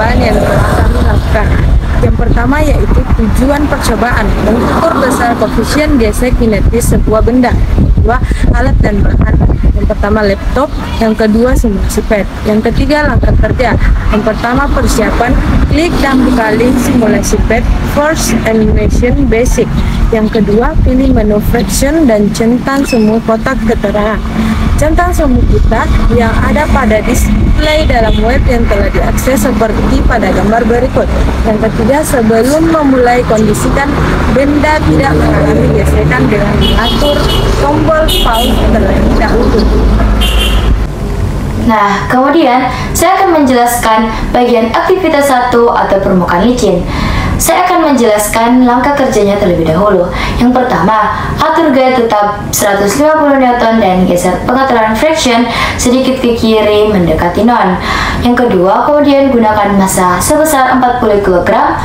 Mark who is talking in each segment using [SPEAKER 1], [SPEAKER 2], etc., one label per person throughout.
[SPEAKER 1] percobaan yang telah kami lakukan. Yang pertama yaitu tujuan percobaan, mengukur besar koefisien gesek kinetis sebuah benda. Yang kedua, alat dan bahan. Yang pertama laptop, yang kedua simulasi pad. Yang ketiga, langkah kerja. Yang pertama persiapan, klik dan buka link simulasi pad, first animation basic. Yang kedua, pilih menu fraction dan centang semua kotak keterangan. Centang semua kita yang ada pada display dalam web yang telah diakses seperti pada gambar berikut. Yang ketiga, sebelum memulai kondisikan benda tidak mengalami gesekan dengan mengatur tombol pause terlebih dahulu.
[SPEAKER 2] Nah, kemudian saya akan menjelaskan bagian aktivitas 1 atau permukaan licin. Saya akan menjelaskan langkah kerjanya terlebih dahulu. Yang pertama, atur gaya tetap 150 Newton dan geser pengaturan friction sedikit ke kiri mendekati non. Yang kedua, kemudian gunakan massa sebesar 40 kg,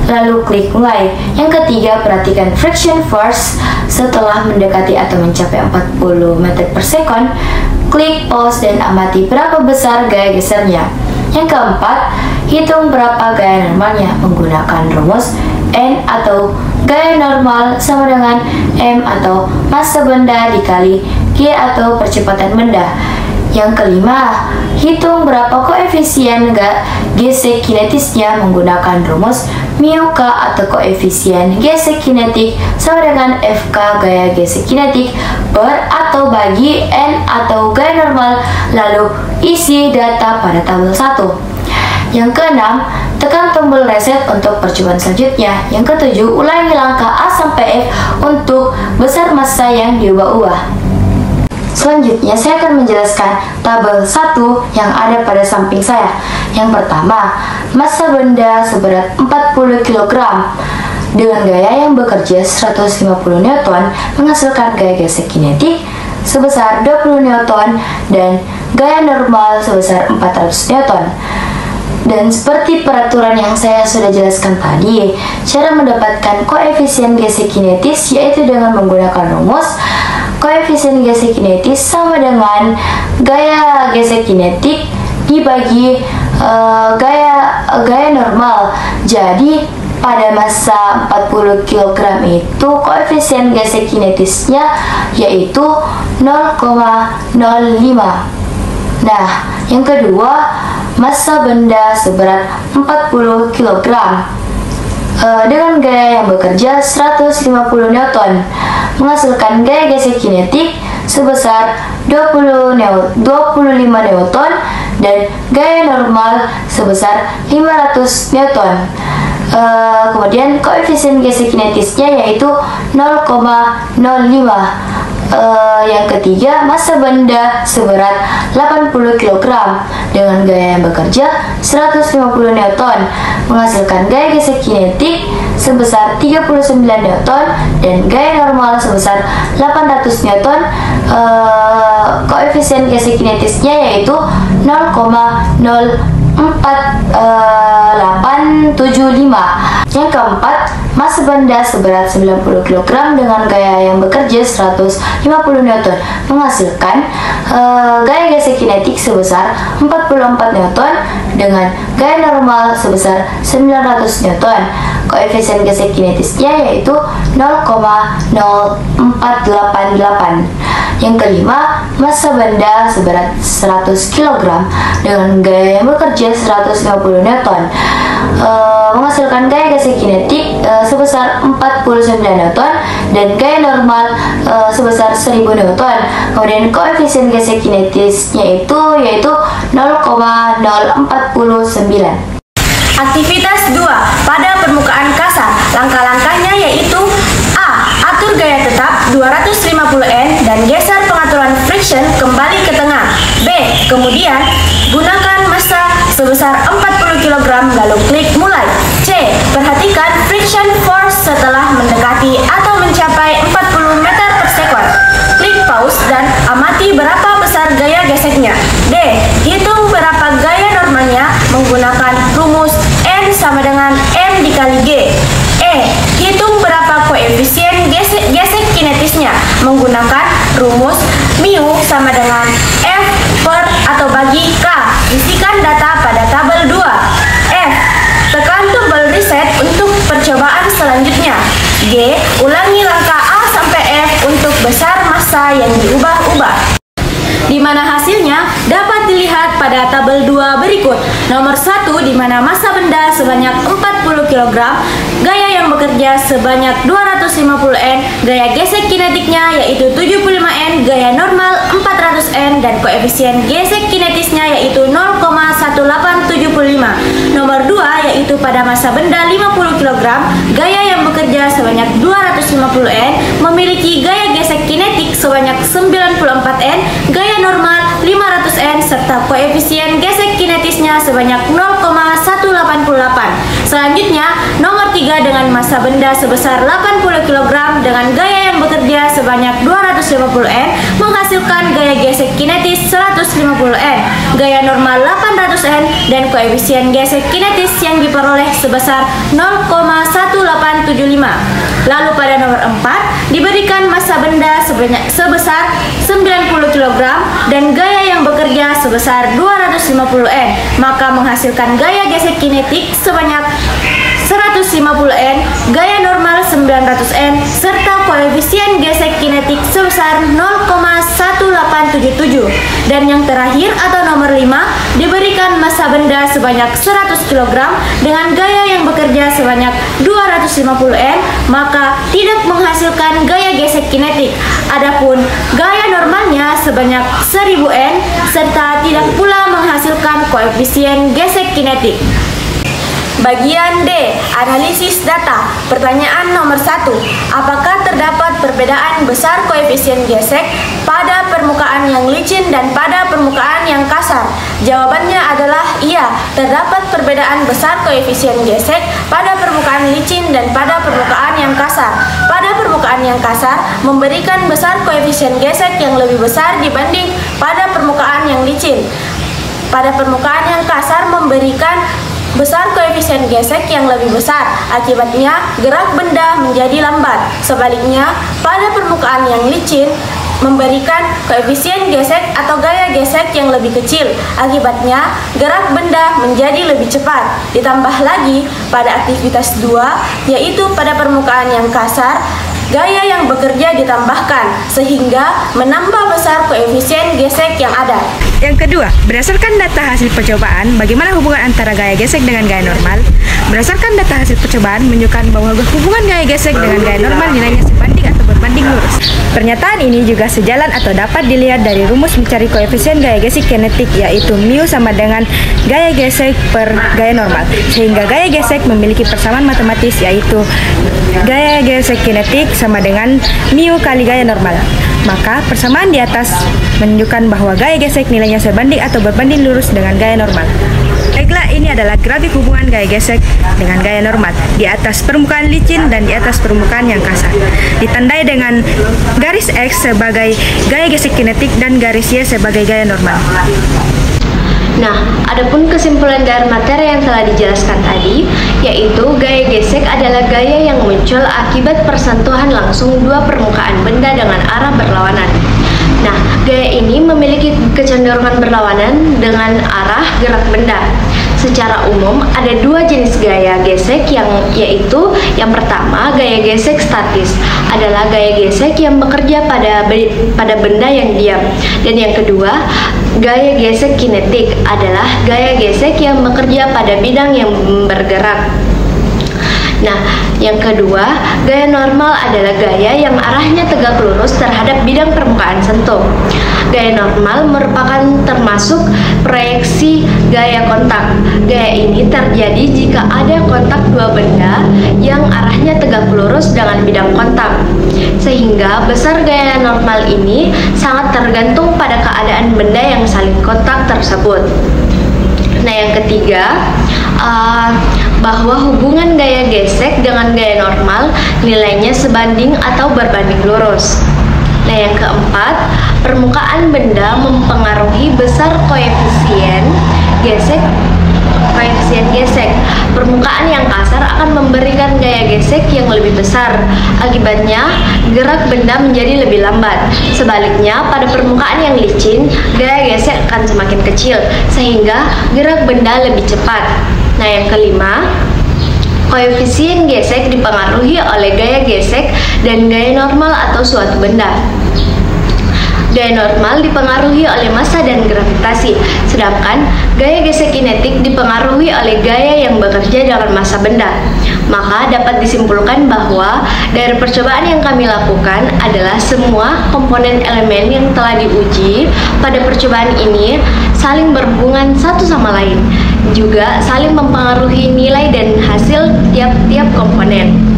[SPEAKER 2] lalu klik mulai. Yang ketiga, perhatikan friction force setelah mendekati atau mencapai 40 meter per second. Klik pause dan amati berapa besar gaya gesernya. Yang keempat, hitung berapa gaya normalnya menggunakan rumus N atau gaya normal sama dengan M atau massa benda dikali G atau percepatan benda. Yang kelima, hitung berapa koefisien gesek kinetisnya menggunakan rumus mu K atau koefisien gesek kinetik sama dengan Fk gaya gesek kinetik per atau bagi N atau gaya normal, lalu isi data pada tabel 1. Yang keenam, tekan tombol reset untuk percobaan selanjutnya. Yang ketujuh, ulangi langkah A sampai F untuk besar massa yang diubah-ubah. Selanjutnya, saya akan menjelaskan tabel 1 yang ada pada samping saya. Yang pertama, massa benda seberat 40 kg dengan gaya yang bekerja 150 Newton menghasilkan gaya gesek kinetik sebesar 20 Newton dan gaya normal sebesar 400 Newton. Dan seperti peraturan yang saya sudah jelaskan tadi, cara mendapatkan koefisien gesek kinetis yaitu dengan menggunakan rumus koefisien gesek kinetis sama dengan gaya gesek kinetik dibagi gaya normal. Jadi pada massa 40 kg itu koefisien gesek kinetisnya yaitu 0,05. Nah, yang kedua, massa benda seberat 40 kg dengan gaya yang bekerja 150 Newton menghasilkan gaya gesek kinetik sebesar 25 Newton dan gaya normal sebesar 500 Newton. Kemudian koefisien gesek kinetisnya yaitu 0,05. Yang ketiga, massa benda seberat 80 kg dengan gaya yang bekerja 150 Newton menghasilkan gaya gesek kinetik sebesar 39 Newton dan gaya normal sebesar 800 Newton. Koefisien gesek kinetisnya yaitu 0,04875. Yang keempat, massa benda seberat 90 kg dengan gaya yang bekerja 150 Newton menghasilkan gaya gesek kinetik sebesar 44 Newton dengan gaya normal sebesar 900 Newton. Koefisien gesek kinetisnya yaitu 0,0488. Yang kelima, massa benda seberat 100 kg dengan gaya yang bekerja 150 Newton menghasilkan gaya gesek kinetik sebesar 49 Newton dan gaya normal sebesar 1000 Newton. Kemudian koefisien gesek kinetisnya yaitu 0,049.
[SPEAKER 3] Aktivitas 2 pada permukaan kasar. Langkah-langkahnya yaitu A. Atur gaya tetap 250 N dan geser pengaturan friction kembali ke tengah. B. Kemudian gunakan massa sebesar 40 kg lalu klik mulai. C. Perhatikan friction force setelah mendekati atau mencapai 40 meter per second. Klik pause dan amati berapa besar gaya geseknya. D. Hitung berapa gaya normalnya menggunakan rumus N sama dengan M dikali G. E. Hitung berapa koefisien gesek kinetisnya menggunakan rumus mu sama dengan F per atau bagi K. Isikan data pada tabel 2. G. Ulangi langkah A sampai F untuk besar massa yang diubah-ubah. Di mana hasilnya dapat dilihat pada tabel 2 berikut. Nomor 1 di mana massa benda sebanyak 40 kg, gaya yang bekerja sebanyak 250 N, gaya gesek kinetiknya yaitu 75 N, gaya normal 400 N, dan koefisien gesek kinetisnya yaitu 0,1875. Nomor 2 yaitu pada massa benda 50 kg, gaya yang bekerja sebanyak 250 N, memiliki gaya gesek kinetik sebanyak 94 N, gaya normal 500 N, serta koefisien gesek kinetisnya sebanyak 0,188. Selanjutnya, nomor 3 dengan massa benda sebesar 80 kg dengan gaya yang bekerja sebanyak 250 N menghasilkan gaya gesek kinetis 150 N, gaya normal 800 N, dan koefisien gesek kinetis yang diperoleh sebesar 0,1875. Lalu pada nomor 4 diberikan massa benda sebesar 90 kg dan gaya yang bekerja sebesar 250 N, maka menghasilkan gaya gesek kinetik sebanyak 150 N, gaya normal 900 N, serta koefisien gesek kinetik sebesar 0,1877. Dan yang terakhir atau nomor 5 diberikan massa benda sebanyak 100 kg dengan gaya yang bekerja sebanyak 250 N, maka tidak menghasilkan gaya gesek kinetik. Adapun gaya normalnya sebanyak 1000 N serta tidak pula menghasilkan koefisien gesek kinetik. Bagian D, analisis data. Pertanyaan nomor 1. Apakah terdapat perbedaan besar koefisien gesek pada permukaan yang licin dan pada permukaan yang kasar? Jawabannya adalah iya, terdapat perbedaan besar koefisien gesek pada permukaan licin dan pada permukaan yang kasar. Pada permukaan yang kasar memberikan besar koefisien gesek yang lebih besar dibanding pada permukaan yang licin. Pada permukaan yang kasar memberikan besar koefisien gesek yang lebih besar, akibatnya gerak benda menjadi lambat. Sebaliknya, pada permukaan yang licin memberikan koefisien gesek atau gaya gesek yang lebih kecil, akibatnya gerak benda menjadi lebih cepat. Ditambah lagi pada aktivitas 2, yaitu pada permukaan yang kasar, gaya yang bekerja ditambahkan sehingga menambah besar koefisien gesek yang ada.
[SPEAKER 1] Yang kedua, berdasarkan data hasil percobaan, bagaimana hubungan antara gaya gesek dengan gaya normal? Berdasarkan data hasil percobaan menunjukkan bahwa hubungan gaya gesek dengan gaya normal nilainya sebanding atau berbanding lurus. Pernyataan ini juga sejalan atau dapat dilihat dari rumus mencari koefisien gaya gesek kinetik, yaitu mu sama dengan gaya gesek per gaya normal, sehingga gaya gesek memiliki persamaan matematis, yaitu gaya gesek kinetik sama dengan mu kali gaya normal. Maka persamaan di atas menunjukkan bahwa gaya gesek nilainya sebanding atau berbanding lurus dengan gaya normal. Baiklah, ini adalah grafik hubungan gaya gesek dengan gaya normal di atas permukaan licin dan di atas permukaan yang kasar. Ditandai dengan garis X sebagai gaya gesek kinetik dan garis Y sebagai gaya normal.
[SPEAKER 2] Nah, adapun kesimpulan dari materi yang telah dijelaskan tadi, yaitu gaya gesek adalah gaya yang muncul akibat persentuhan langsung dua permukaan benda dengan arah berlawanan. Nah, gaya ini memiliki kecenderungan berlawanan dengan arah gerak benda. Secara umum, ada dua jenis gaya gesek yaitu yang pertama, gaya gesek statis adalah gaya gesek yang bekerja pada benda yang diam. Dan yang kedua, gaya gesek kinetik adalah gaya gesek yang bekerja pada bidang yang bergerak. Nah, yang kedua, gaya normal adalah gaya yang arahnya tegak lurus terhadap bidang permukaan sentuh. Gaya normal merupakan termasuk proyeksi gaya kontak. Gaya ini terjadi jika ada kontak dua benda yang arahnya tegak lurus dengan bidang kontak. Sehingga besar gaya normal ini sangat tergantung pada keadaan benda yang saling kontak tersebut. Nah, yang ketiga, bahwa hubungan gaya gesek dengan gaya normal nilainya sebanding atau berbanding lurus. Nah, yang keempat, permukaan benda mempengaruhi besar koefisien gesek. Permukaan yang kasar akan memberikan gaya gesek yang lebih besar. Akibatnya, gerak benda menjadi lebih lambat. Sebaliknya, pada permukaan yang licin, gaya gesek akan semakin kecil, sehingga gerak benda lebih cepat. Nah, yang kelima,
[SPEAKER 4] Koefisien gesek dipengaruhi oleh gaya gesek dan gaya normal atau suatu benda. Gaya normal dipengaruhi oleh massa dan gravitasi, sedangkan gaya gesek kinetik dipengaruhi oleh gaya yang bekerja dengan massa benda. Maka dapat disimpulkan bahwa dari percobaan yang kami lakukan adalah semua komponen elemen yang telah diuji pada percobaan ini saling berhubungan satu sama lain, juga saling mempengaruhi nilai dan hasil tiap-tiap komponen.